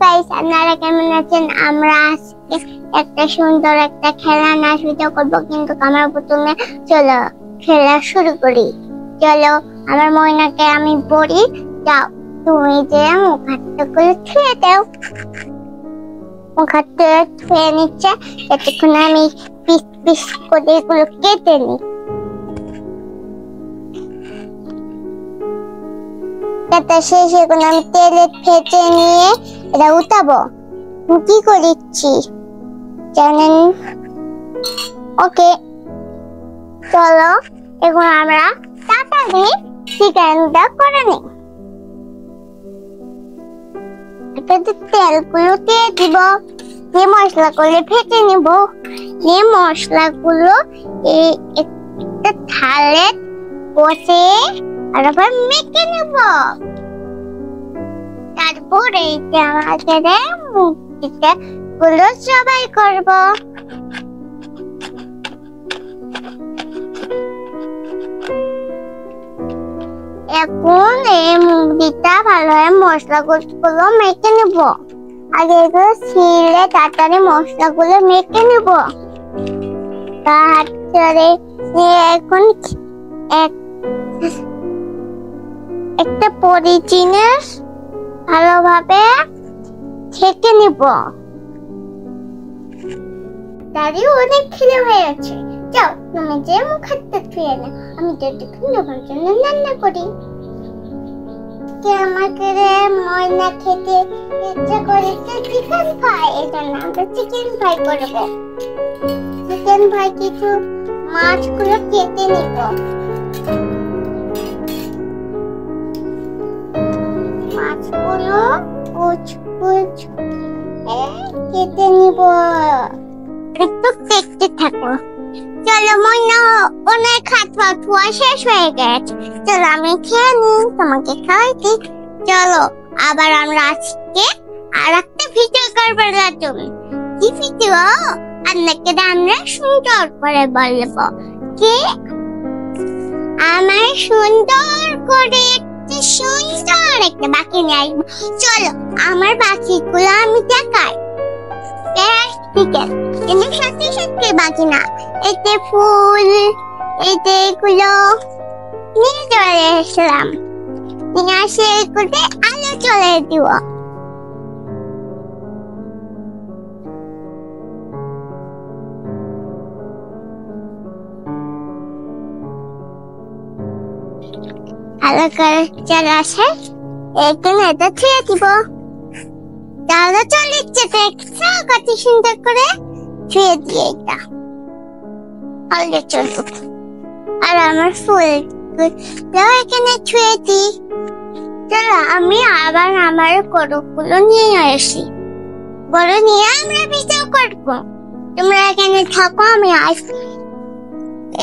Guys, আপনারা কেমন আছেন? আমরা আজকে একটা সুন্দর একটা খেলা নাচ ভিডিও করবো, কিন্তু আমরা প্রথমে চলো খেলা শুরু করি। চলো, আমার ময়নাকে আমি বলি, যাও তুমি যে মুখ হাতটা করে ছুঁয়ে দাও। মুখ হাতটা ছুঁয়ে নিচ্ছে, এতক্ষণ আমি পিস পিস করে এগুলো কেটে নিই। কাটা শেষ, এখন আমি তেলে ভেজে নিয়ে এটা উঠাবো। কি করেছি জানেন? ওকে, চলো এখন আমরা তাড়াতাড়ি চিকেনটা করে নিই। তেলগুলো দিয়ে দিব, দিয়ে মশলাগুলো ভেজে নিব। এই মশলাগুলো একটা থালে বসে আর আবার মেখে নেব। তারপরে আমাদের মুরগিটা গুলো সবাই করব। এখন এই মুরগিটা ভালোভাবে মশলাগুলো মেখে নেব। আগে এগুলো ছিলে তাড়াতাড়ি মশলাগুলো মেখে নেব। তারপরে এখন একটা পরিচিনের ভালোভাবে ছেঁকে নিব। তারই অনেক খিদে হয়ে গেছে, যাও তুমি যে মুখ হাতটা ধুয়ে নাও, আমি তো একটু তোমার জন্য রান্না করি। আমাকে ময়না খেতে ইচ্ছা করেছে চিকেন ফ্রাই, এই জন্য আমরা চিকেন ফ্রাই করবো। চিকেন ফ্রাই কিছু মাছগুলো কেটে নিব। মাছগুলো কুচ কেটে নিব। একটু দেখতে থাকো। চলো ময়না, অনেক হাত পা ধোয়া শেষ হয়ে গেছে, চলো আমি খেয়ে নিই, তোমাকে খাওয়াইছি। চলো আবার আমরা আজকে আর একটা ভিডিও করবো। তুমি কি ভিডিও? আপনাকে আমরা সুন্দর করে বলবো কি আমার সুন্দর করে সুন্দর একটা বাকি নিয়ে আসবো। চলো আমার বাকিগুলো আমি দেখাই। কিন্তু সত্যি সত্যি বাকি না, এতে ফুল, এতে এগুলো নিয়ে চলে এসলাম। নিয়ে আসে এগুলো আলো চলে দিব। আলো করে চলে আসে, এখন এটা ছুঁয়ে দিব। তাহলে চলে দেখছো কত সুন্দর করে ছুঁয়ে দিয়ে এটা আলো চলুক। আর আমার ফুল এখানে ছুঁয়ে দিই। চলো আমি আবার আমার গরুগুলো নিয়ে আসি। গরু নিয়ে আমরা ভিডিও করবো, তোমরা এখানে থাকো, আমি আসি।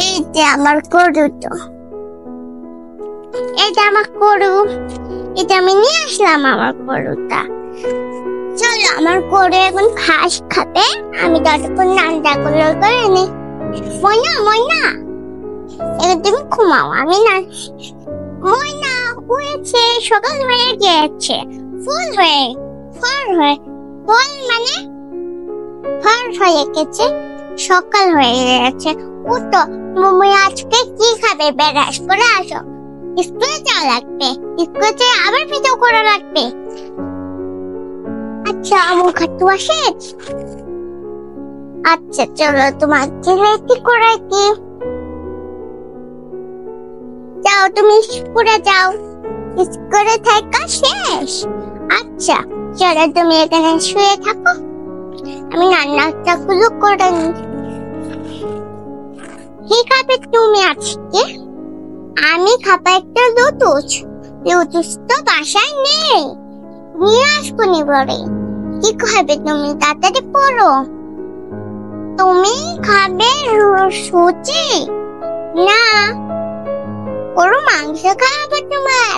এই যে আমার গরুটা, এটা আমার গরু, এটা আমি নিয়ে আসলাম আমার গরুটা। চলো আমার গরু এখন ঘাস খাবে, আমি ততক্ষণ রান্নাগুলো করে নিই। ময়না ময়না, এবার তুমি ঘুমাও, আমি না। ময়না উঠেছে, সকাল হয়ে গেছে। ফুল হয়ে ফল মানে ফল হয়ে গেছে, সকাল হয়ে গেছে। উঠো, তুমি আজকে কি খাবে? ব্রাশ করে আসো, স্কুলে যাওয়া লাগবে, স্কুলে আবার ভিডিও করা লাগবে। আচ্ছা মুখ হাত ধোয়া শেষ? আচ্ছা চলো তোমাকে রেডি করাই দি। যাও তুমি স্কুলে যাও, স্কুলে থাকা শেষ। আচ্ছা চলো তুমি এখানে শুয়ে থাকো, আমি রান্নাটা গুলো করে নিই। কি খাবে তুমি আজকে? আমি খাবো একটা লুতুস। লুতুস তো বাসায় নেই, নিয়ে আসবো নি বলে। কি খাবে তুমি? তাড়াতাড়ি পড়ো। তুমি খাবে সুজি? না, ওর মাংস খাবে তোমার।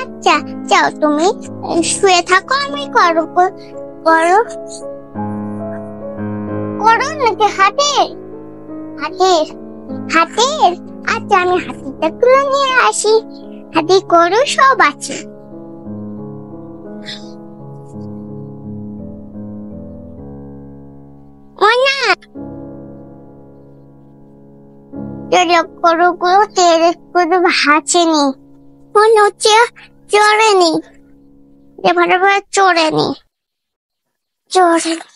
আচ্ছা যাও তুমি শুয়ে থাকো, আমি করো নাকি হাতের হাতের হাতের আচ্ছা আমি হাতিটা গুলো নিয়ে আসি। হাতি গরু সব আছে। যদি গরুগুলো তেড়ে করে ভাসেনি, মনে হচ্ছে চড়েনি, এবারে চড়েনি চড়েনি।